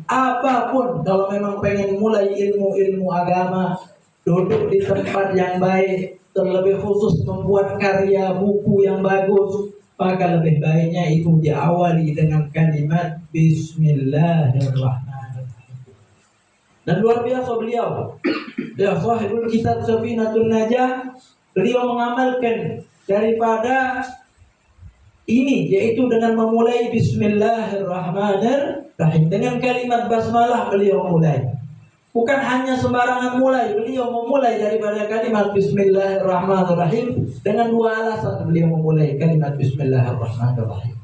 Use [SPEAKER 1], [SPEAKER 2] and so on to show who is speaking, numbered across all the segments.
[SPEAKER 1] Apapun, kalau memang pengen mulai ilmu-ilmu agama, duduk di tempat yang baik, terlebih khusus membuat karya buku yang bagus, maka lebih baiknya itu diawali dengan kalimat Bismillahirrahmanirrahim. Dan luar biasa beliau, ya sahibul kitab Safinatun Najah, beliau mengamalkan daripada ini, yaitu dengan memulai Bismillahirrahmanirrahim. Dengan kalimat basmalah beliau mulai. Bukan hanya sembarangan mulai, beliau memulai daripada kalimat Bismillahirrahmanirrahim. Dengan dua alasan beliau memulai kalimat Bismillahirrahmanirrahim.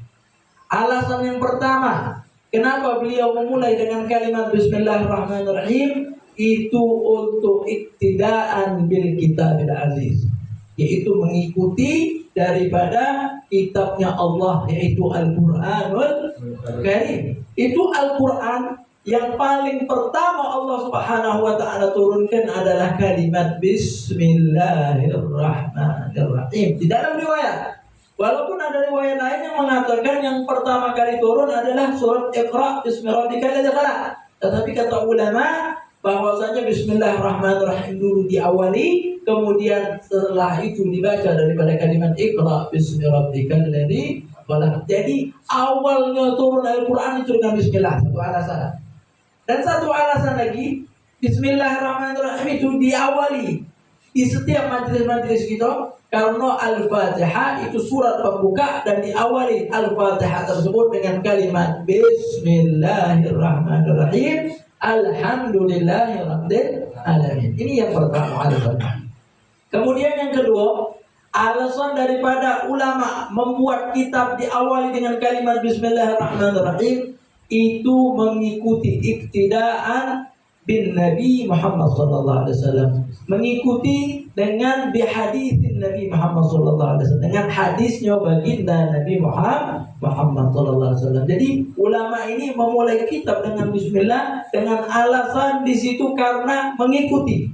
[SPEAKER 1] Alasan yang pertama, kenapa beliau memulai dengan kalimat Bismillahirrahmanirrahim? Itu untuk iktidaan bil kitabil aziz, yaitu mengikuti daripada kitabnya Allah, yaitu Al-Quranul Karim. Itu Al-Quran yang paling pertama Allah Subhanahu wa ta'ala turunkan adalah kalimat Bismillahirrahmanirrahim. Di dalam riwayat, walaupun ada riwayat lain yang mengatakan yang pertama kali turun adalah surat Iqra bismi rabbikal ladzi khalaq, tetapi kata ulama bahwasanya Bismillahirrahmanirrahim dulu diawali, kemudian setelah itu dibaca daripada kalimat Iqra bismi rabbikal ladzi khalaq. Jadi awalnya turun Al-Quran itu dengan Bismillah, satu alasan. Dan satu alasan lagi, Bismillahirrahmanirrahim itu diawali di setiap majelis-majelis kita karena Al-Fatihah itu surat pembuka, dan diawali Al-Fatihah tersebut dengan kalimat Bismillahirrahmanirrahim, Alhamdulillahirabbil alamin. Ini yang pertama alasan. Kemudian yang kedua, alasan daripada ulama membuat kitab diawali dengan kalimat Bismillahirrahmanirrahim itu mengikuti iktidaan bin Nabi Muhammad sallallahu alaihi wasallam, mengikuti dengan bihaditsin Nabi Muhammad sallallahu alaihi wasallam, dengan hadisnya baginda Nabi Muhammad sallallahu alaihi wasallam. Jadi ulama ini memulai kitab dengan bismillah dengan alasan di situ karena mengikuti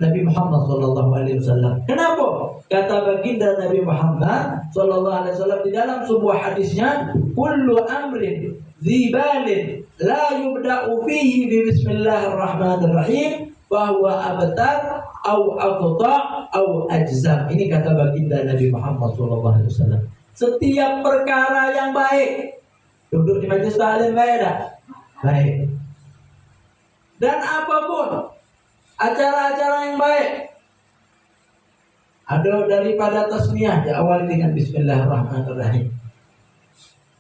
[SPEAKER 1] Nabi Muhammad sallallahu alaihi wasallam. Kenapa? Kata baginda Nabi Muhammad sallallahu alaihi wasallam di dalam sebuah hadisnya, kullu amrin dzibalin la yubda'u fihi bi bismillahirrahmanirrahim bahwa abtar au aqta au ajzam. Ini kata baginda Nabi Muhammad sallallahu alaihi wasallam. Setiap perkara yang baik, duduk di majelis taklim baik dah? Baik. Dan apapun acara-acara yang baik, ada daripada tasmiyah diawali dengan Bismillahirrahmanirrahim.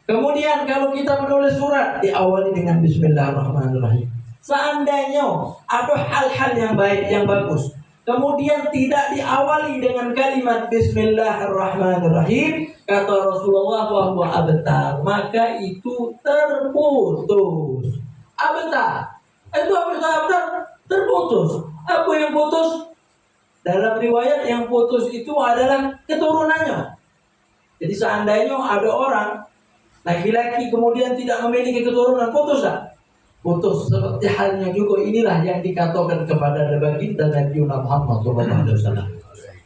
[SPEAKER 1] Kemudian kalau kita menulis surat diawali dengan Bismillahirrahmanirrahim. Seandainya ada hal-hal yang baik, yang bagus, kemudian tidak diawali dengan kalimat Bismillahirrahmanirrahim, kata Rasulullah bahwa abtar, maka itu terputus. Abtar, itu abtar terputus. Apa yang putus? Dalam riwayat yang putus itu adalah keturunannya. Jadi seandainya ada orang laki-laki kemudian tidak memiliki keturunan, putus tak? Putus. Seperti halnya juga inilah yang dikatakan kepada baginda Nabi Muhammad SAW.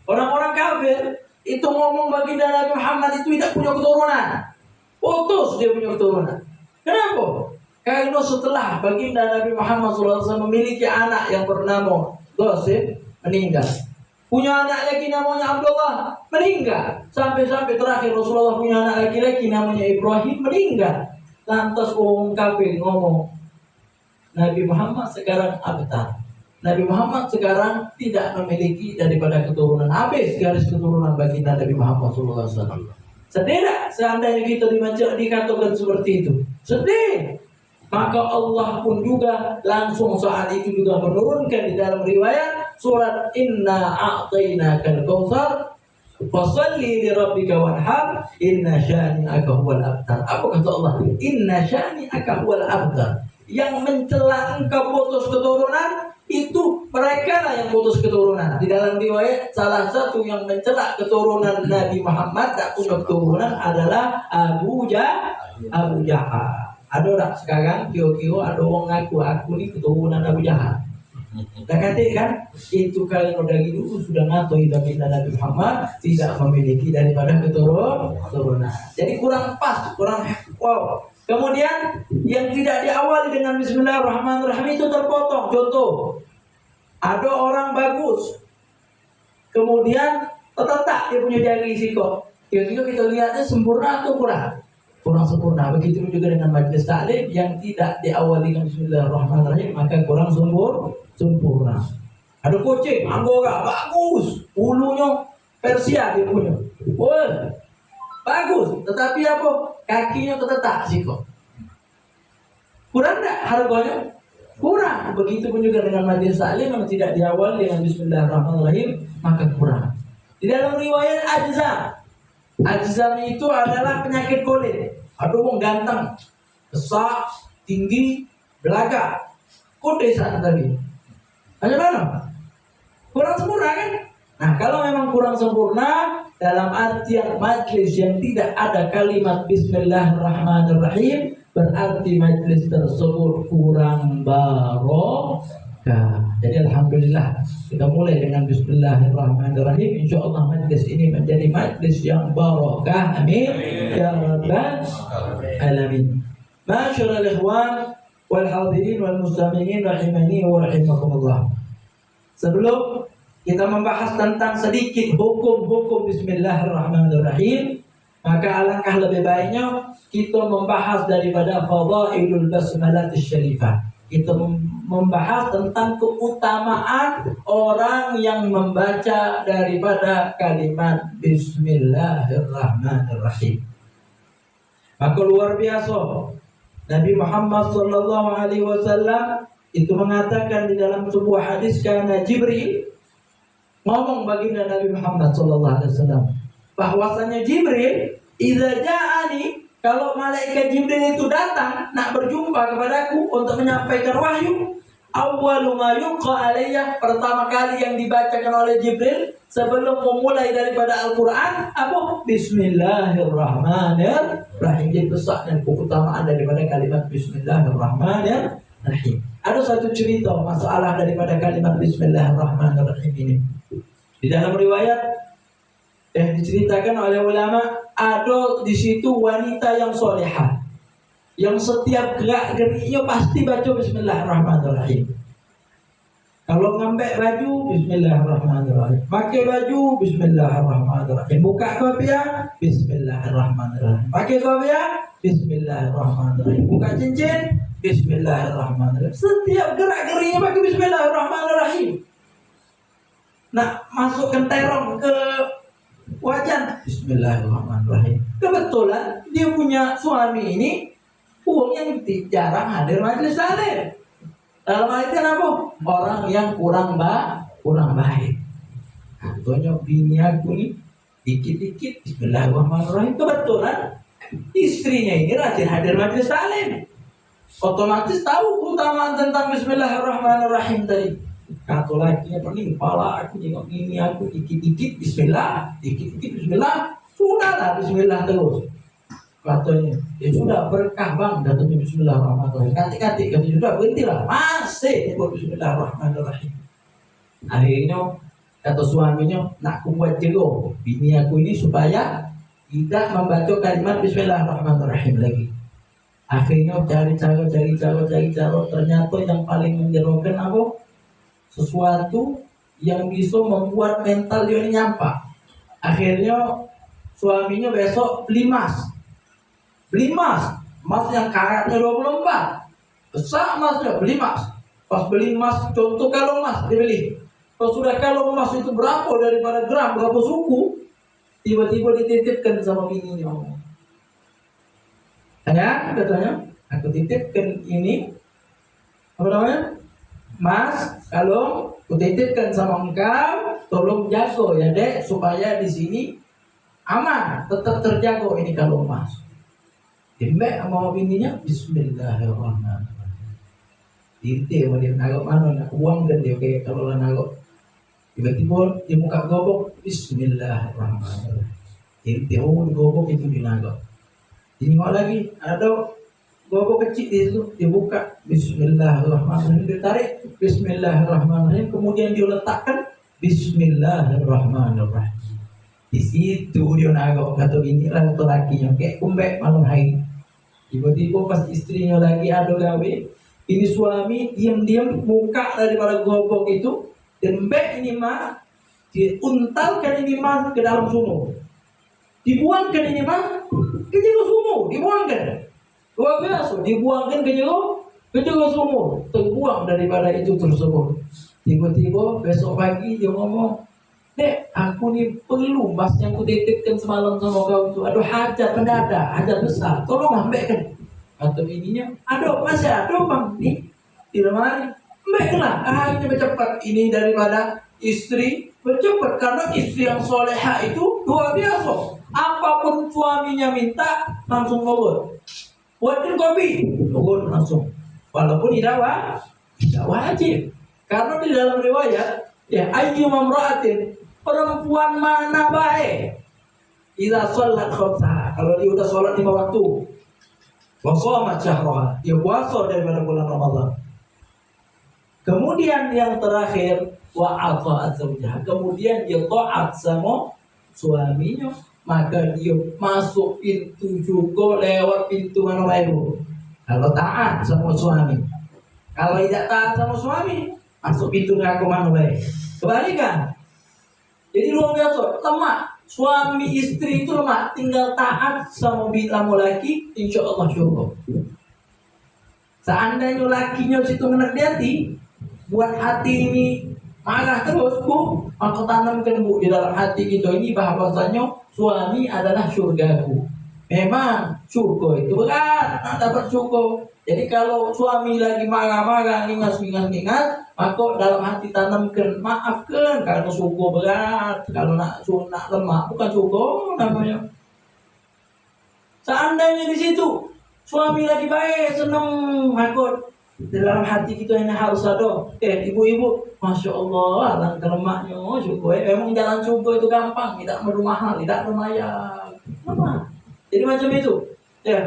[SPEAKER 1] Orang-orang kafir itu ngomong baginda Nabi Muhammad itu tidak punya keturunan, putus dia punya keturunan. Kenapa? Karena setelah baginda Nabi Muhammad SAW memiliki anak yang bernama Qasim, meninggal. Punya anak lagi namanya Abdullah, meninggal. Sampai-sampai terakhir Rasulullah punya anak laki-laki namanya Ibrahim, meninggal. Lantas orang kafir ngomong, Nabi Muhammad sekarang abtar. Nabi Muhammad sekarang tidak memiliki daripada keturunan. Habis garis keturunan baginda Nabi Muhammad SAW. Sedih tak seandainya kita dikatakan seperti itu? Sedih. Maka Allah pun juga langsung saat itu juga menurunkan di dalam riwayat surat Inna a'tainakal kautsar fasalli li rabbika wanhar inna syani'aka huwal abtar. Apa kata Allah? Inna syani'aka huwal abtar. Yang mencela engkau putus keturunan itu mereka lah yang putus keturunan. Di dalam riwayat salah satu yang mencela keturunan Nabi Muhammad tak punya keturunan adalah Abu Jahal. Ada tak sekarang kio-kio ada orang aku ni keturunan Abu Jahal. Tak kata kan? Itu kalau dari dulu sudah ngatai baginda Nabi Muhammad tidak memiliki daripada keturunan. Jadi kurang pas, kurang wow. Kemudian yang tidak diawali dengan Bismillahirrahmanirrahim itu terpotong. Contoh, ada orang bagus, kemudian terletak dia punya jari siko. Kira-kira kita lihatnya sempurna atau kurang? Kurang sempurna. Begitu juga dengan majlis taklim yang tidak diawali dengan Bismillahirrahmanirrahim, maka kurang sempurna. Ada kucing, Anggora, bagus, bulunya Persia dia punya, bagus, tetapi apa? Kakinya ketetak siko. Kurang tak harganya? Kurang. Begitu pun juga dengan majlis taklim yang tidak diawali dengan Bismillahirrahmanirrahim, maka kurang. Di dalam riwayat Ajzam itu adalah penyakit kulit. Ada orang ganteng, besar, tinggi, belaga. Kode sana tadi. Bagaimana? Kurang sempurna kan? Nah, kalau memang kurang sempurna dalam artian majlis yang tidak ada kalimat Bismillahirrahmanirrahim, berarti majlis tersebut kurang barokah. Jadi alhamdulillah kita mulai dengan Bismillahirrahmanirrahim. Insyaallah majlis ini menjadi majlis yang barokah. Amin ya rabbal alamin. Ma'asyiral ikhwan wal hadirin wal mustami'in rahimani wa rahimakumullah. Sebelum kita membahas tentang sedikit hukum-hukum Bismillahirrahmanirrahim, maka alangkah lebih baiknya kita membahas daripada fadailul basmalah syarifah. Kita membahas tentang keutamaan orang yang membaca daripada kalimat Bismillahirrahmanirrahim. Maka luar biasa, Nabi Muhammad SAW itu mengatakan di dalam sebuah hadis, karena Jibril ngomong baginda Nabi Muhammad SAW bahwasanya Jibril, idza ja'ani, kalau malaikat Jibril itu datang nak berjumpa kepadaku untuk menyampaikan wahyu, awwalu ma yuqa alayya, pertama kali yang dibacakan oleh Jibril sebelum memulai daripada Al-Quran apa? Bismillahirrahmanirrahim. Jadi besar dan keutamaan daripada kalimat Bismillahirrahmanirrahim. Ada satu cerita masalah daripada kalimat Bismillahirrahmanirrahim ini. Di dalam riwayat diceritakan oleh ulama, ada di situ wanita yang solehah, yang setiap gerak-geriknya pasti baca Bismillahirrahmanirrahim. Kalau ngambil baju, Bismillahirrahmanirrahim. Pakai baju, Bismillahirrahmanirrahim. Buka kopiah, Bismillahirrahmanirrahim. Pakai kopiah, Bismillahirrahmanirrahim. Buka cincin, Bismillahirrahmanirrahim. Setiap gerak-geriknya pakai Bismillahirrahmanirrahim. Nah, masukkan terong ke wajan, Bismillahirrahmanirrahim. Kebetulan dia punya suami ini uang yang jarang hadir majelis taklim. Dalam artian apa? Orang yang kurang baik. Contohnya bini aku nih dikit-dikit Bismillahirrahmanirrahim. Kebetulan istrinya ini rajin hadir majelis taklim, otomatis tahu keutamaan tentang Bismillahirrahmanirrahim tadi. Kata lagi paling kepala aku tengok ini aku dikit-dikit Bismillah, dikit-dikit Bismillah, sudahlah Bismillah terus. Katanya, ya sudah berkah bang, datanya Bismillahirrahmanirrahim. Kantik-kantik, katanya sudah berhentilah, masih nyebut Bismillahirrahmanirrahim. Akhirnya kata suaminya, nak aku buat jeruk bini aku ini supaya tidak membaca kalimat Bismillahirrahmanirrahim lagi. Akhirnya cari cara, ternyata yang paling menjerokan apa? Sesuatu yang bisa membuat mental dia ini nyampak. Akhirnya suaminya besok beli emas, emas yang karatnya 24, besar emasnya, beli emas. Pas beli emas, contoh kalung emas dibeli. Pas sudah kalung emas itu berapa daripada gram, berapa suku, tiba-tiba dititipkan sama bininya. Katanya, aku titipkan ini, apa namanya? Mas, kalau kutitipkan sama engkau, tolong jago ya dek, supaya di sini aman, tetap terjaga ini kalau emas. Dimbek sama bininya, Bismillahirrahmanirrahim. Dirti sama dia nagok mana, nak buang dan dia kayak kalau lah nagok. Tiba-tiba di muka gobok, Bismillahirrahmanirrahim. Dirti gobok itu dinagok. Tengok lagi, ada gobok kecil di situ, dibuka Bismillahirrahmanirrahim, ditarik Bismillahirrahmanirrahim, kemudian dia letakkan Bismillahirrahmanirrahim. Di situ dia nagok, kata inilah itu lakinya kayak kumbek malam hari. Tiba-tiba pas istrinya lagi ada gawe, ini suami diam-diam buka daripada gobok itu, dan ini mah diuntalkan ini mah ke dalam sumur, dibuangkan ini mah ke jero sumur, dibuangkan. Luar biasa, dibuangkan ke jero sumur, terbuang daripada itu tersebut. Tiba-tiba besok pagi dia ngomong, Dek, aku nih perlu mas yang ku titipkan semalam sama kau itu. Aduh hajat mendadak, hajat besar. Tolong ambilkan. Atau ininya, aduh masih ada bang di lemari. Ambilkanlah. Ini bercepat. Ini daripada istri bercepat karena istri yang soleha itu luar biasa. Apapun suaminya minta langsung nurut. Buatkan kopi, nurut langsung. Walaupun tidak wajib. Karena di dalam riwayat, ya ayyu mamra'atin, perempuan mana baik idza shallat khamsaha, kalau dia udah sholat 5 waktu, wa shamat syahraha, dia puasa daripada bulan Ramadan. Kemudian yang terakhir wa ata'at zawjaha, kemudian dia taat sama suaminya, maka dia masuk pintu juga lewat pintu mana baik. Kalau taat sama suami, kalau tidak taat sama suami, masuk pintu neraka mana baik. Kebalikan. Jadi luar biasa, lemah. Suami istri itu lemah, tinggal taat sama bilamu laki, insya Allah syukur. Seandainya lakinya situ ngerti, buat hati ini marah terus, Bu, aku tanamkan Bu di dalam hati kita ini bahwasanya suami adalah surgaku. Memang syukur itu berat, tak dapat syukur. Jadi kalau suami lagi marah-marah, ngingat, maka dalam hati tanamkan, maafkan karena syukur berat. Kalau nak lemah, bukan syukur namanya. Seandainya di situ suami lagi baik, senang, maka dalam hati kita ini harus ada. Ibu-ibu, masya Allah, langkah lemaknya syukur. Memang jalan syukur itu gampang, tidak perlu mahal, tidak lumayan. Lemah. Jadi macam itu, ya,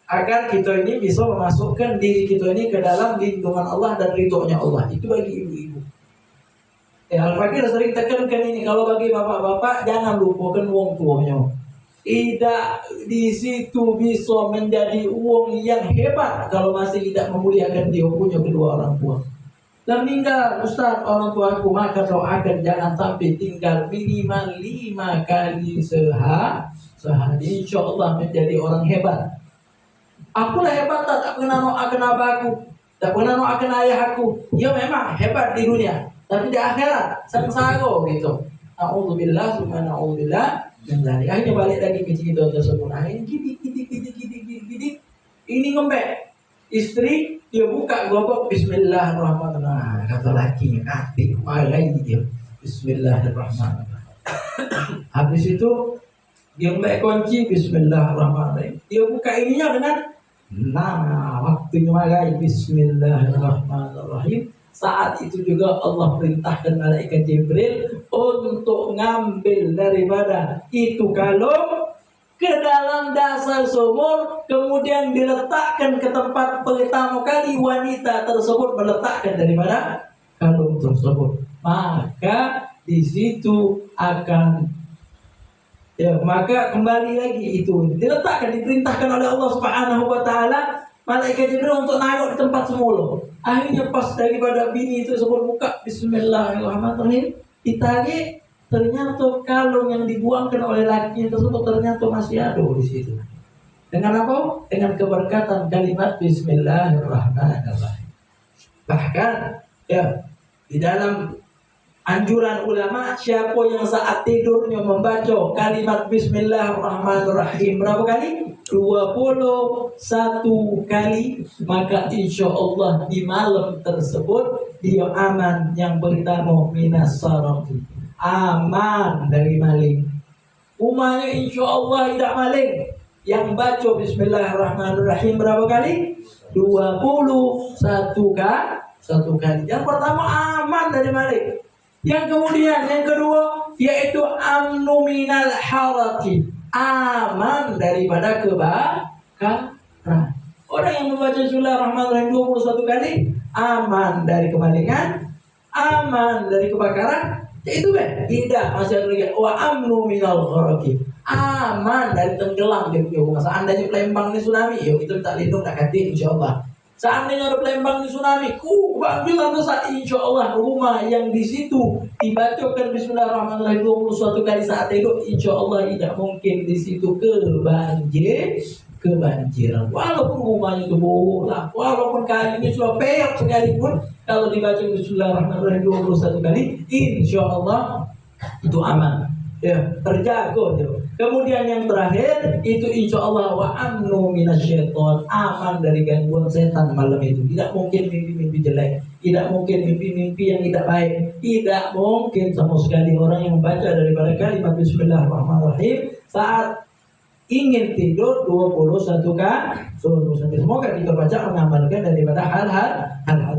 [SPEAKER 1] agar kita ini bisa memasukkan diri kita ini ke dalam lindungan Allah dan ridhonya Allah. Itu bagi ibu-ibu. Al-Fakir sering tekankan ini, kalau bagi bapak-bapak jangan lupakan uang tuanya. Tidak di situ bisa menjadi uang yang hebat kalau masih tidak memuliakan dia punya kedua orang tua. Dan meninggal Ustaz orang tuaku, maka doakan jangan sampai tinggal minimal 5 kali sehari. Insya Allah menjadi orang hebat. Aku lah hebat, tak pernah doakan abahku, tak pernah doakan ayahku. Ya memang hebat di dunia, tapi di akhirat sengsara gitu. A'udzubillah, summa na'udzubillah. Dan dari akhirnya balik lagi ke cerita tersebut. Akhirnya gini. Ini ngembek. Istri dia buka gobok, Bismillahirrahmanirrahim. Kata lakinya, katik lagi dia, Bismillahirrahmanirrahim. Habis itu dia ngembek kunci, Bismillahirrahmanirrahim. Dia buka ininya dengan, waktunya mulai, Bismillahirrahmanirrahim. Saat itu juga Allah perintahkan malaikat Jibril untuk ngambil daripada itu kalung ke dalam dasar sumur, kemudian diletakkan ke tempat pertama kali wanita tersebut meletakkan daripada kalung tersebut. Maka di situ akan, ya, maka kembali lagi itu diletakkan, diperintahkan oleh Allah Subhanahu wa taala malaikat Jibril untuk naruh di tempat semula. Akhirnya pas daripada bini itu sebut buka Bismillahirrahmanirrahim, ditarik, ternyata kalung yang dibuangkan oleh laki tersebut ternyata masih ada di situ. Dengan apa? Dengan keberkatan kalimat Bismillahirrahmanirrahim. Bahkan ya di dalam anjuran ulama, siapa yang saat tidurnya membaca kalimat Bismillahirrahmanirrahim berapa kali? 21 kali, maka insya Allah di malam tersebut dia aman, yang pertama minas sarati, aman dari maling. Umumnya insya Allah tidak maling. Yang baca Bismillahirrahmanirrahim berapa kali? 21 kali. Yang pertama aman dari maling. Yang kemudian yang kedua yaitu amnu minal harati, aman daripada kebakaran. Orang yang membaca Bismillahirrahmanirrahim 21 kali aman dari kemalingan, aman dari kebakaran, Itu kan tidak, masih ada lagi wa amnu minal gharaqi, aman dari tenggelam dia punya rumah. Seandainya Palembang ini tsunami, yuk kita minta lindung nak kati insyaallah. Seandainya ada Palembang ini tsunami, banjir besar, insyaallah rumah yang di situ dibacakan Bismillahirrahmanirrahim 21 kali saat itu, insyaallah tidak mungkin di situ kebanjiran. Walaupun rumahnya itu bola, walaupun kalinya sudah peok sekalipun, kalau dibaca Bismillahirrahmanirrahim 21 kali, insya Allah itu aman. Ya, terjaga tuh. Kemudian yang terakhir itu insya Allah wa amnu minasyaiton, aman dari gangguan setan malam itu. Tidak mungkin mimpi-mimpi jelek, tidak mungkin mimpi-mimpi yang tidak baik, tidak mungkin sama sekali orang yang membaca daripada kalimat Bismillahirrahmanirrahim saat ingin tidur 21 kali. Semoga kita baca mengamalkan daripada hal-hal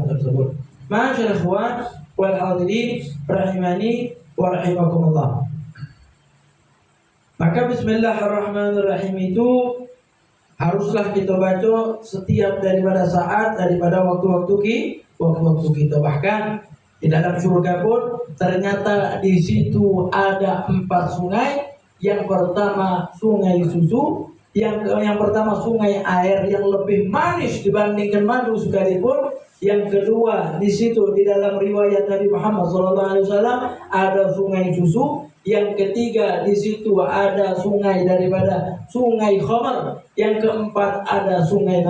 [SPEAKER 1] tersebut. Ma'asyiral ikhwan wal hadirin rahimani wa rahimakumullah. Maka Bismillahirrahmanirrahim itu haruslah kita baca setiap daripada saat, daripada waktu-waktu kita. Bahkan di dalam surga pun ternyata di situ ada 4 sungai. Yang pertama sungai susu, yang pertama sungai air yang lebih manis dibandingkan madu sekalipun. Yang kedua di situ di dalam riwayat Nabi Muhammad SAW ada sungai susu. Yang ketiga di situ ada sungai daripada sungai khamar. Yang keempat ada sungai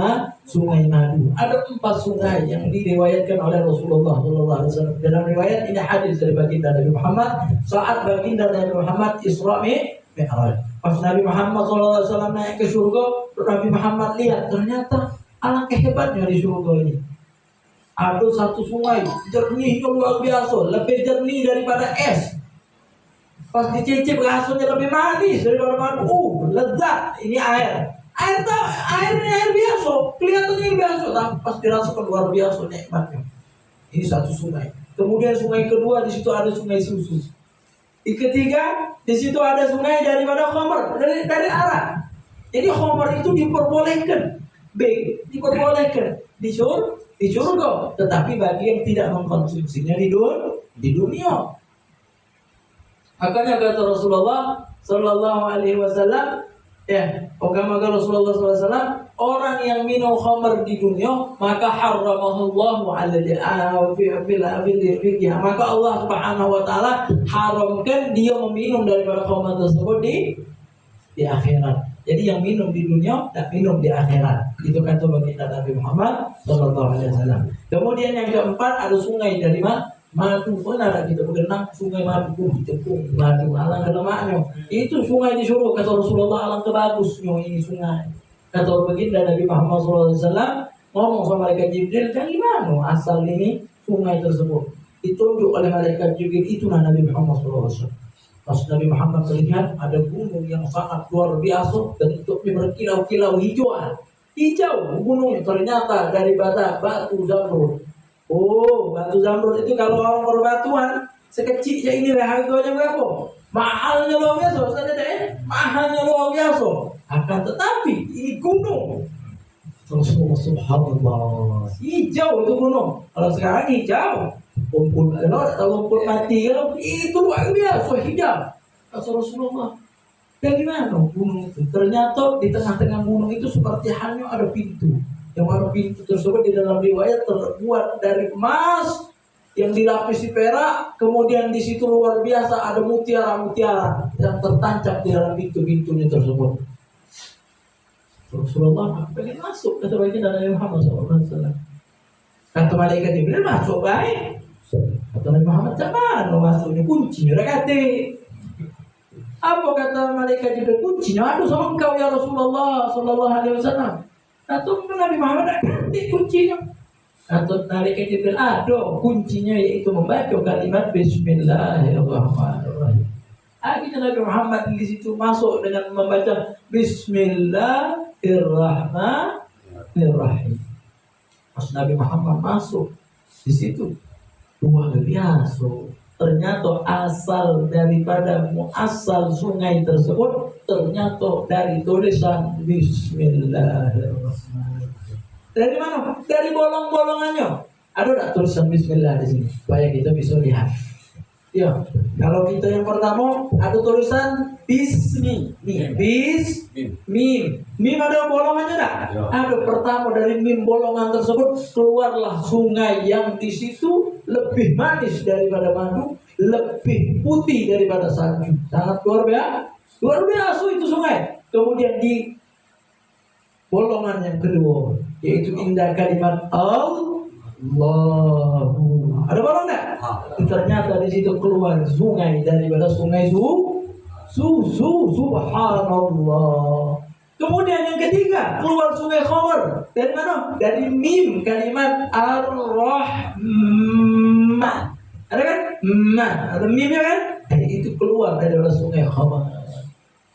[SPEAKER 1] madu. Ada 4 sungai yang diriwayatkan oleh Rasulullah SAW. Dalam riwayat ini hadis dari baginda Nabi Muhammad saat baginda Nabi Muhammad Isra Mi'raj. Pas Nabi Muhammad SAW naik ke surga, Nabi Muhammad lihat ternyata alangkah hebatnya di surga ini. Ada 1 sungai jernihnya luar biasa, lebih jernih daripada es. Pas dicicip rasanya lebih manis daripada madu, lezat. Ini air. Airnya air biasa, kelihatannya biasa, tapi pas dirasakan luar biasa nikmatnya. Ini 1 sungai. Kemudian sungai kedua di situ ada sungai susu. Di ketiga di situ ada sungai daripada khamar, dari arak. Jadi khamar itu diperbolehkan, diperbolehkan di surga, tetapi bagi yang tidak mengkonsumsinya di dunia. Makanya kata Rasulullah Sallallahu Alaihi Wasallam, Rasulullah SAW, orang yang minum khamar di dunia maka haramahullahu maka Allah Subhanahu wa taala haramkan dia meminum daripada khamar tersebut di akhirat. Jadi yang minum di dunia dan minum di akhirat. Itu kata baginda Nabi Muhammad sallallahu alaihi wasallam. Kemudian yang keempat ada sungai dari madu. Pernah kita berenang sungai madu, tepung madu, alangkah lemaknya. Itu sungai di surga kata Rasulullah, alangkah bagusnya ini sungai. Kata baginda Nabi Muhammad SAW ngomong sama malaikat Jibril, dari mana asal ini sungai tersebut? Ditunjuk oleh malaikat Jibril, itulah Nabi Muhammad SAW. Pas Nabi Muhammad melihat ada gunung yang sangat luar biasa, bentuknya berkilau-kilau hijau gunungnya, ternyata dari batu zamrud. Oh, batu zamrud itu kalau orang berbatuan sekecilnya ini harganya berapa? Mahalnya luar biasa, mahalnya luar biasa. Akan tetapi ini gunung. Subhanallah, hijau itu gunung. Kalau sekarang hijau, rumput kalau rumput mati kalau itu luar biasa hijau. Kata Rasulullah, bagaimana gunung itu? Ternyata di tengah-tengah gunung itu seperti hanya ada pintu. Yang mana pintu tersebut di dalam riwayat terbuat dari emas yang dilapisi perak, kemudian di situ luar biasa ada mutiara-mutiara yang tertancap di dalam pintu-pintunya tersebut. Rasulullah pengen masuk, kata baginda Nabi Muhammad SAW. Kata malaikat Jibril, masuk baik. Kata Nabi Muhammad, mana masuknya? Kuncinya udah kata. Apa kata malaikat Jibril? Kuncinya ada sama engkau ya Rasulullah Sallallahu Alaihi Wasallam. Kata Nabi Muhammad, ada kuncinya. Kata malaikat Jibril, ada kuncinya, yaitu membaca kalimat Bismillahirrahmanirrahim. Akhirnya Nabi Muhammad di situ masuk dengan membaca Bismillahirrahmanirrahim. Pas Nabi Muhammad masuk di situ, luar biasa. Ternyata asal daripada muasal sungai tersebut ternyata dari tulisan Bismillahirrahmanirrahim. Dari mana? Dari bolong-bolongannya. Ada tak tulisan Bismillah di sini? Supaya kita bisa lihat. Ya, kalau kita yang pertama ada tulisan bismi, nih mim, mim ada bolongannya enggak? Ada. Pertama dari mim bolongan tersebut keluarlah sungai yang di situ lebih manis daripada madu, lebih putih daripada salju. Sangat luar biasa itu sungai. Kemudian di bolongan yang kedua yaitu indah kalimat Allahu. Ada bolong enggak? Ternyata di situ keluar sungai daripada sungai subhanallah. Kemudian yang ketiga keluar sungai khamar dari mana? Dari mim kalimat ar-rahman. Ada kan? Ada mimnya kan? Dari itu keluar daripada sungai khamar.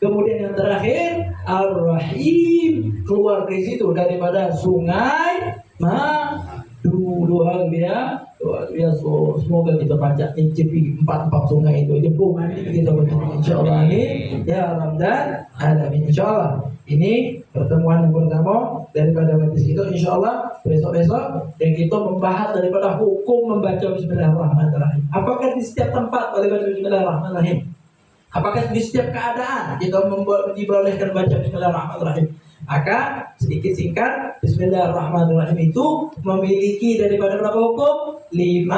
[SPEAKER 1] Kemudian yang terakhir ar-rahim keluar dari situ daripada sungai madu. Luar biasa. Semoga kita baca mencipi empat sungai itu. Jemput nanti kita baca insyaallah ini ya Ramadan alamin insyaallah. Ini pertemuan yang pertama daripada majlis kita insyaallah besok-besok dan kita membahas daripada hukum membaca bismillahirrahmanirrahim. Apakah di setiap tempat boleh baca bismillahirrahmanirrahim? Apakah di setiap keadaan kita dibolehkan baca bismillahirrahmanirrahim? Maka sedikit singkat, bismillahirrahmanirrahim itu memiliki daripada berapa hukum? 5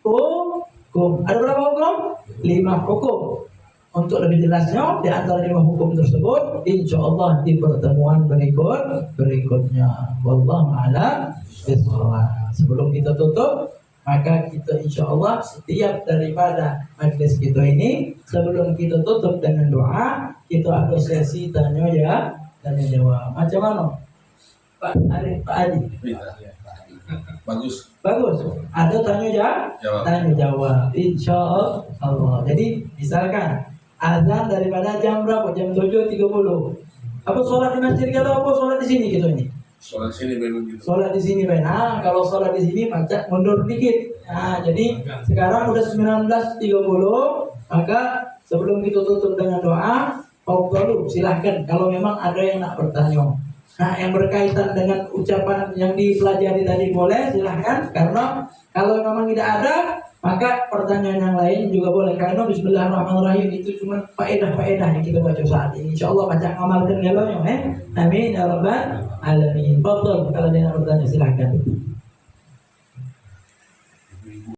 [SPEAKER 1] hukum. Ada berapa hukum? 5 hukum. Untuk lebih jelasnya di antara 5 hukum tersebut, insya Allah di pertemuan berikutnya. Wallahu a'lam bishawab. Sebelum kita tutup, maka kita insya Allah setiap daripada majlis kita ini sebelum kita tutup dengan doa, kita ada sesi tanya jawab. Macam mana Pak Adi? Bagus. Ada tanya jawab. Insya Allah. Jadi misalkan azan daripada jam berapa? Jam 7.30. Apa sholat di masjid kalau apa sholat di sini gitu ini?
[SPEAKER 2] Sholat di sini begitu.
[SPEAKER 1] Sholat di sini Ben. Kalau sholat di sini macet mundur dikit. Jadi sekarang udah 19.30, maka sebelum kita tutup dengan doa, silahkan kalau memang ada yang nak bertanya. Yang berkaitan dengan ucapan yang dipelajari tadi boleh silahkan, karena kalau memang tidak ada maka pertanyaan yang lain juga boleh, karena bismillahirrahmanirrahim itu cuma faedah-faedah yang kita baca saat ini. Insyaallah baca amalkan galanya. Amin ya rabbal alamin. Fadhil, kalau ada yang bertanya silahkan.